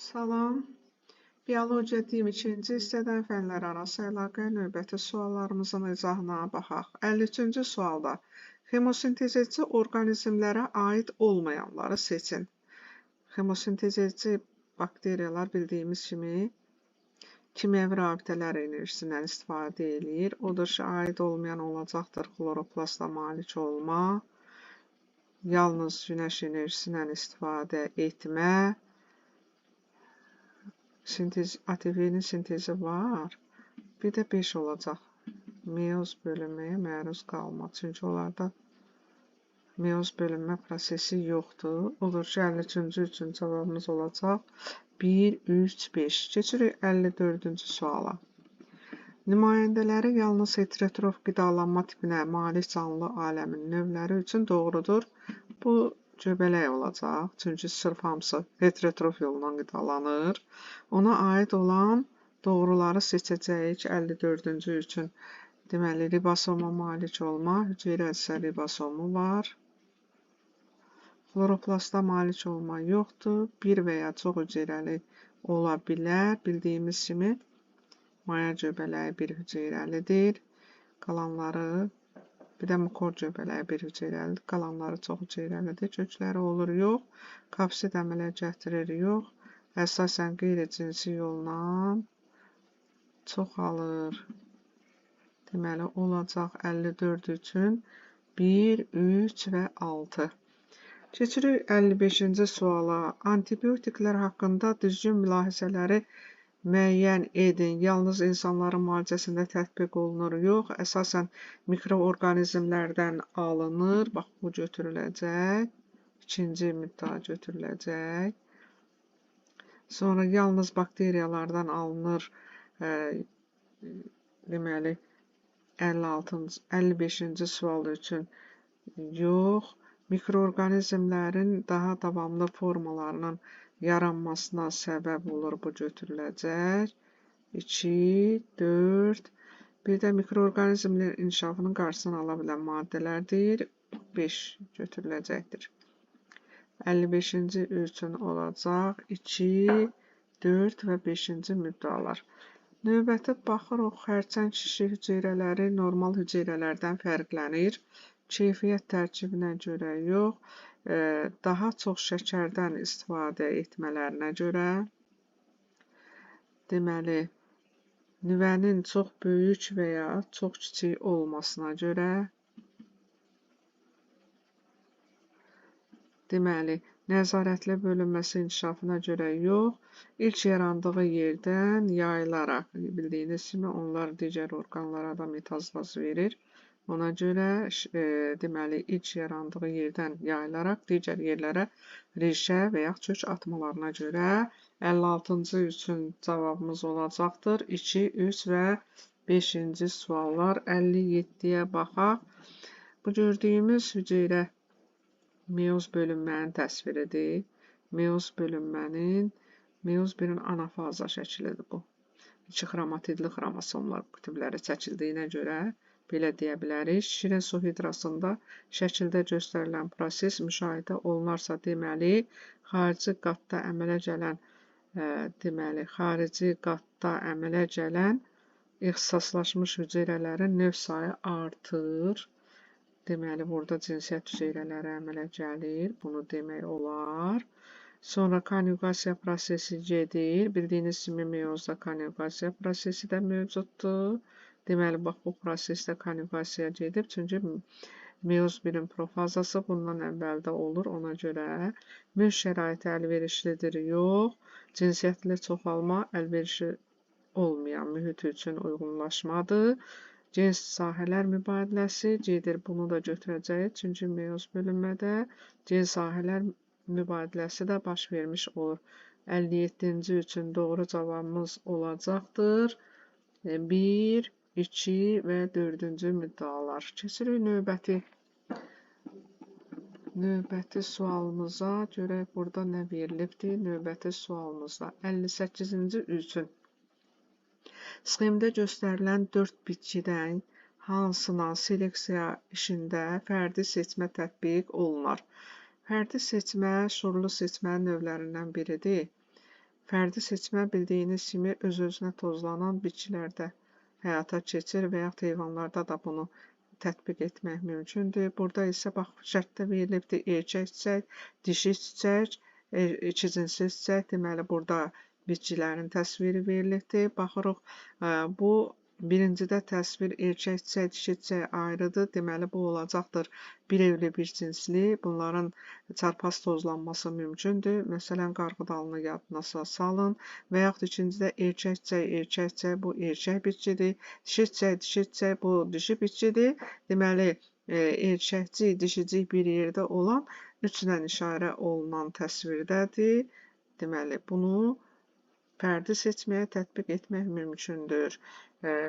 Salam. Biologiya deyim 2-ci hissədən fənlər arası əlaqə növbəti suallarımızın izahına baxaq. 53-cü sualda xemosintez edici orqanizmlərə aid olmayanları seçin. Xemosintez edici bakteriyalar bildiyimiz kimi kimyəvi rabitələr enerjisindən istifadə edir. Odur ki, aid olmayan olacaqdır xloroplasta malik olma, yalnız günəş enerjisindən istifadə etmə, ATV-nin sintezi var. Bir də 5 olacaq. Meyoz bölünməyə məruz qalma. Çünki onlarda meyoz bölünmə prosesi yoxdur. Odur ki, 53-cü üçün cavabımız olacaq 1, 3, 5. Keçirik 54-cü suala. Nümayəndələri yalnız heterotrof qidalanma tipinə malik canlı aləmin növləri üçün doğrudur. Bu göbələk olacaq. Çünki sırf hamısı heterotrof yolla qidalanır. Ona aid olan doğruları seçəcəyik 54-cü üçün. Deməli, ribosoma malik olma, hüceyrə isə ribosomu var. Xloroplasta malik olma yoxdur. Bir və ya çox hüceyrəli ola bilər. Bildiyimiz kimi maya göbələyi bir hüceyrəlidir. Qalanları, bir də mukor göbələyi bir hüceyrəlidir. Qalanları çox hüceyrəlidir. Kökləri olur, yox. Kapsid əmələ gətirir, yox. Əsasən qeyri-cinsi yolla çoxalır. Deməli, olacaq 54 üçün 1, 3 və 6. Keçirik 55-ci suala. Antibiotiklər haqqında düzgün mülahizələri müəyyən edin. Yalnız insanların müalicəsində tətbiq olunur, yox. Əsasən mikroorqanizmlərdən alınır. Bax, bu götürüləcək. İkinci müddəa götürüləcək. Sonra yalnız bakteriyalardan alınır. Deməli, 55-ci sual üçün yox. Mikroorqanizmlərin daha davamlı formalarının yaranmasına səbəb olur. Bu götürüləcək. 2, 4. Bir də mikroorqanizmlərin inkişafının qarşısını ala bilən maddələrdir. 5 götürüləcəkdir. 55-ci üçün olacaq 2, 4 və 5-ci müddəalar. Növbəti baxırıq, xərçəng şişi hüceyrələri normal hüceyrələrdən fərqlənir. Keyfiyyət tərkibinə görə yox, daha çox şəkərdən istifadə etmələrinə görə. Deməli, nüvənin çox böyük və ya çox kiçik olmasına görə. Deməli, nəzarətlə bölünməsi inkişafına görə yox, ilk yarandığı yerdən yayılaraq, bildiyiniz kimi onlar digər orqanlara da metastaz verir. Ona görə, deməli, ilk yarandığı yerdən yayılaraq digər yerlərə rişə və ya kök atmalarına görə 56-cı üçün cavabımız olacaqdır. 2, 3 və 5-ci suallar 57-yə baxaq. Bu gördüyümüz hüceyrə meyoz bölünmənin təsviridir. Meyoz bölünmənin, meyoz birin anafaza şəklidir bu. 2 xromatidli xromosomlar kütübləri çəkildiyinə görə belə deyə bilərik. Şirin su hidrasında şəkildə göstərilən proses müşahidə olunarsa, deməli, xarici qatda əmələ gələn ixtisaslaşmış hüceyrələrin növ sayı artır. Deməli, burada cinsiyyət hüceyrələri əmələ gəlir. Bunu demək olar. Sonra konjugasiya prosesi gedir. Bildiyiniz kimi meyozda konjugasiya prosesi də mövcuddur. Deməli, bax, bu prosesdə konjugasiya gedib. Çünki meyoz birin profazası bundan əvvəldə olur. Ona görə mülk şəraiti əlverişlidir, yox. Cinsiyyətli çoxalma əlverişli olmayan mühit üçün uyğunlaşmadır. Cins sahələr mübadiləsi gedir. Bunu da götürəcəyik. Çünki meyoz bölünmədə cins sahələr mübadiləsi də baş vermiş olur. 57-ci üçün doğru cavabımız olacaqdır. 1, 2 və 4-cü müddəalar. Keçirik növbəti sualımıza. Görək burada nə verilibdir. Növbəti sualımızda 58-ci üçün. Sxemdə göstərilən 4 bitkidən hansına seleksiya işində fərdi seçmə tətbiq olunar? Fərdi seçmə şurlu seçmə növlərindən biridir. Fərdi seçmə bildiyiniz kimi öz-özünə tozlanan bitkilərdə həyata keçir və yaxud heyvanlarda da bunu tətbiq etmək mümkündür. Burada isə bax şərtdə verilibdir erkək çiçək, dişi çiçək, ikicinsi çiçək. Deməli burada bitkilərin təsviri verilibdir. Baxırıq bu birincidə təsvir erkək çiçək, dişi çiçək ayrıdır. Deməli bu olacaqdır bir evli bir cinsli. Bunların çarpaz tozlanması mümkündür. Məsələn, qarğıdalını yadınıza salın. Və yaxud ikincidə erkək çiçək bu erkək bitkidir. Dişi çiçək bu dişi bitkidir. Deməli, erkəkcik, dişicik bir yerdə olan 3 ilə işarə olunan təsvirdədir. Deməli, bunu fərdi seçməyə tətbiq etmək mümkündür.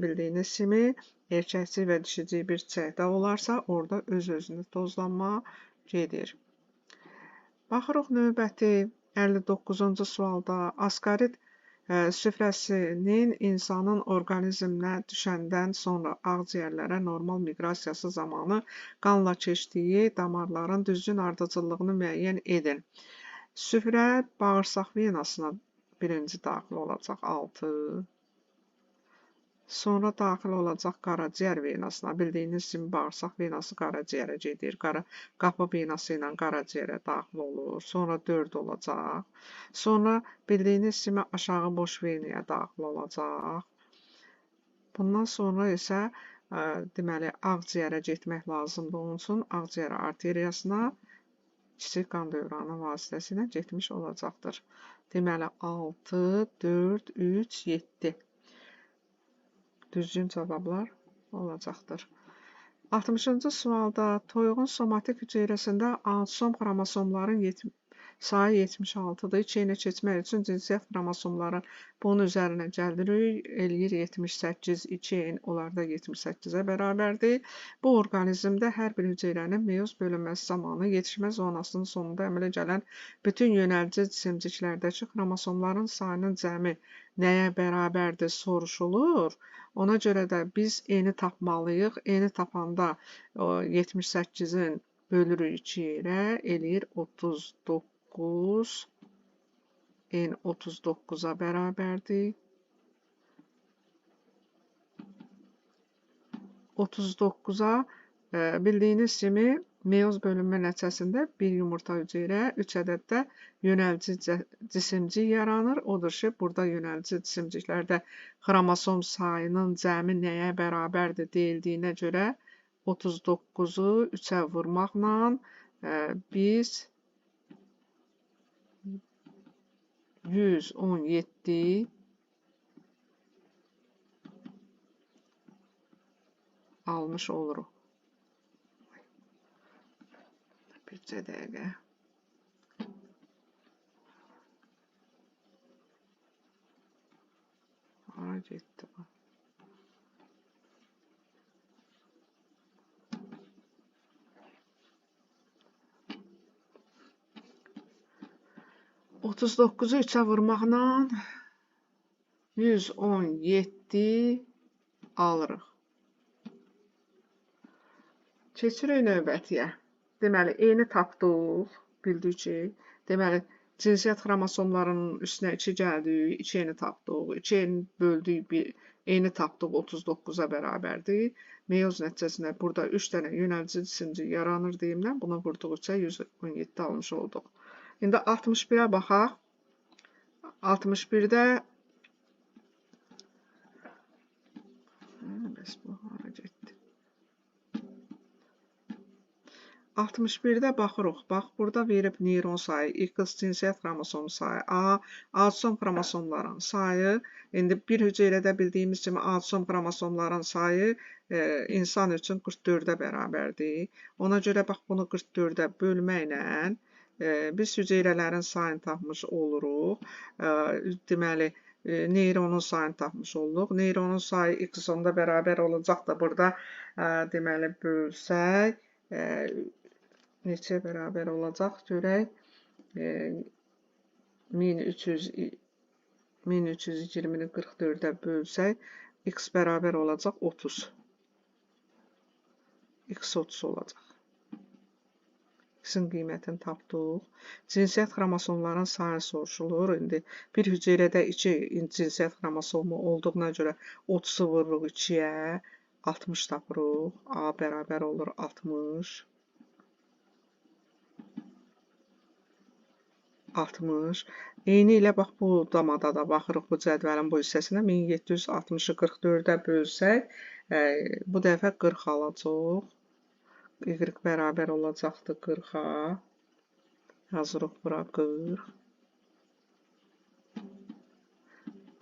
Bildiyiniz kimi, erkəkcik və dişicik bir çiçəkdə olarsa, orada öz-özünü tozlanma gedir. Baxırıq növbəti 59-cu sualda asqarit süfrəsinin insanın orqanizminə düşəndən sonra ağciyərlərə normal miqrasiyası zamanı qanla keçdiyi damarların düzgün ardıcıllığını müəyyən edin. Süfrə bağırsaq venasına birinci daxil olacaq 6. Sonra daxil olacaq qaraciyər venasına. Bildiyiniz kimi bağırsaq venası qaraciyərə gedir. Qapı venası ilə qaraciyərə daxil olur. Sonra 4 olacaq. Sonra bildiyiniz kimi aşağı boş venaya daxil olacaq. Bundan sonra isə deməli ağciyərə getmək lazımdır. Onun üçün ağciyər arteriyasına kiçik qan dövranı vasitəsilə getmiş olacaqdır. Deməli 6, 4, 3, 7 düzgün cavablar olacaqdır. 60-cı sualda toyuğun somatik hüceyrəsində autosom xromosomların sayı 76-dır. İçəyinə keçmək üçün cinsiyyət xromosomları bunun üzərinə gəldiririk. Eləyir 78, içəyin onlarda 78-ə bərabərdir. Bu orqanizmdə hər bir hüceyrənin meyoz bölünməsi zamanı yetişmə zonasının sonunda əmələ gələn bütün yönəlici cisimciklərdəki xromosomların sayının cəmi nəyə bərabərdir soruşulur. Ona görə də biz eni tapmalıyıq. Eni tapanda 78-in bölürük 2 yerə, eləyir 39. En 39-a bərabərdir. 39-a bildiyiniz kimi meyoz bölünmə nəticəsində bir yumurta hüceyrə, 3 ədəd də yönəlici cisimcik yaranır. Odur ki, burada yönəlici cisimciklərdə xromosom sayının cəmi nəyə bərabərdir deyildiyinə görə 39-u 3-ə vurmaqla biz 117 almış oluruq. Bircə dəqiqə. Hara getdi bu? Otuz dokkuzu 3-ə vurmaqla 117 alırıq. Keçirik növbətiyə. Deməli, eni tapdıq, bildik ki, deməli, cinsiyyət xromosomlarının üstünə 2 gəldik, 2 eni tapdıq, 2 eni böldük, eni tapdıq 39-a bərabərdir. Meyoz nəticəsində burada 3 dənə yönəlici cisimcik yaranır deyimlə, bunu vurduq 3-ə 117 almış olduq. İndi 61-ə baxaq. 61-də bəs bu hara getdi? 61-də baxırıq. Bax, burada verib neyron sayı, X cinsiyyət xromosomu sayı, A, autosom xromosomların sayı. İndi bir hüceyrədə bildiyimiz kimi autosom xromosomların sayı insan üçün 44-ə bərabərdir. Ona görə bax, bunu 44-ə bölməklə biz hüceyrələrin sayını tapmış oluruq. Deməli, neyronun sayını tapmış olduq. Neyronun sayı X onda bərabər olacaq da burada deməli bölsək neçə bərabər olacaq görək. 1320-ni 44-ə bölsək X bərabər olacaq 30. X 30 olacaq. X-in qiymətini tapdıq. Cinsiyyət xromosomların sayı soruşulur. İndi bir hüceyrədə 2 cinsiyyət xromosomu olduğuna görə 30-u vururuq 2-yə, 60 tapırıq. A bərabər olur 60. 60. Eyni ilə bax bu damada da baxırıq bu cədvəlin bu hissəsinə. 1760-ı 44-ə bölsək, bu dəfə 40 alacaq. Y bərabər olacaqdır 40-a. Yazırıq bura 40.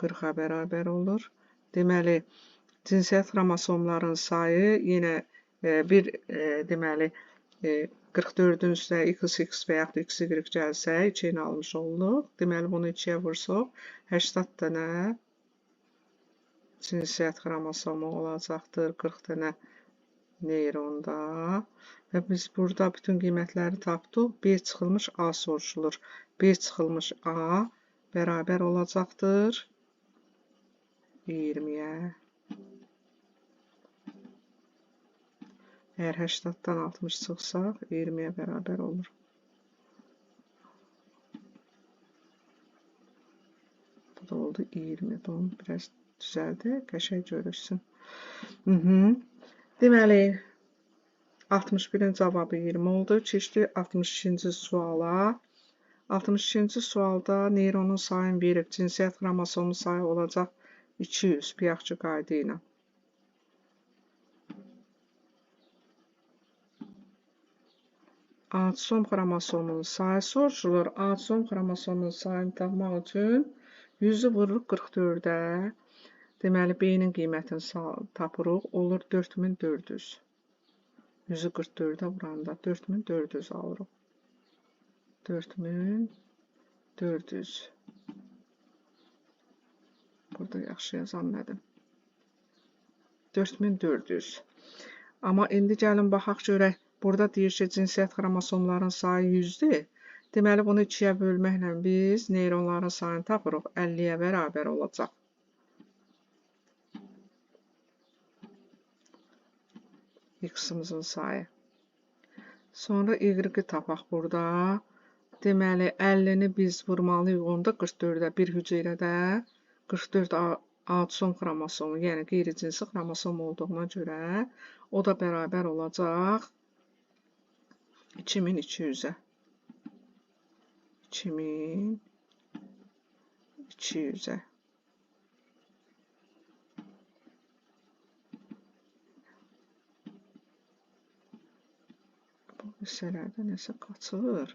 40-a bərabər olur. Deməli, cinsiyyət xromosomların sayı yenə deməli 44-ün üstünə XX və yaxud XY gəlsə, 2-ni almış oluruq. Deməli, bunu 2-yə vursaq, 80 dənə cinsiyyət xromosomu olacaqdır, 40 dənə neyronda. Və biz burada bütün qiymətləri tapdıq. B çıxılmış A soruşulur. B çıxılmış A bərabər olacaqdır 20-yə. Əgər 80-dan 60 çıxsaq, 20-yə bərabər olur. Bu da oldu 20. Bunu biraz düzəldək, qəşəng görürsün. Deməli, 61-in cavabı 20 oldu. Keçdik 62-ci suala. 62-ci sualda neyronun sayını verib, cinsiyyət xromosomu sayı olacaq 200, piyaqçı qayda ilə. Autosom xromosomunun sayı soruşulur. Autosom xromosomunun sayını tapmaq üçün 100-ü vururuq 44-ə. Deməli, B-nin qiymətini tapırıq. Olur 4400. 100-ü 44-ə vuranda 4400 alırıq. 4400. Burada yaxşı yazanmədim. 4400. Amma indi gəlin baxaq görək. Burada deyir ki, cinsiyyət xromosomların sayı 100-dür. Deməli, bunu 2-yə bölməklə biz neyronların sayını tapırıq. 50-yə bərabər olacaq. X-imizin sayı. Sonra Y-i tapaq burada. Deməli, 50-ni biz vurmalıyıq onda 44-də bir hüceyrədə 44 autosom xromosomu, yəni qeyri-cinsi xromosom olduğuna görə o da bərabər olacaq 2200-ə. 2200-ə. Hissələrdə nəsə qaçır.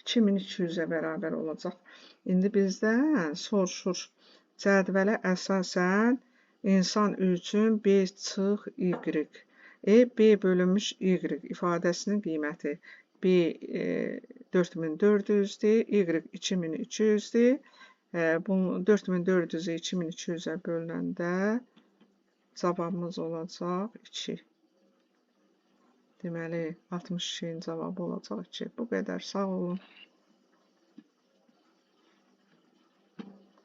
2200-ə bərabər olacaq. İndi bizdən soruşur. Cədvələ əsasən insan üçün B çıx Y. B bölünmüş Y ifadəsinin qiyməti B 4400-dür, Y 2300-dür. 4400-ü 2200-ə bölünəndə cavabımız olacaq 2. Deməli, 62-in cavabı olacaq 2. Bu qədər. Sağ olun.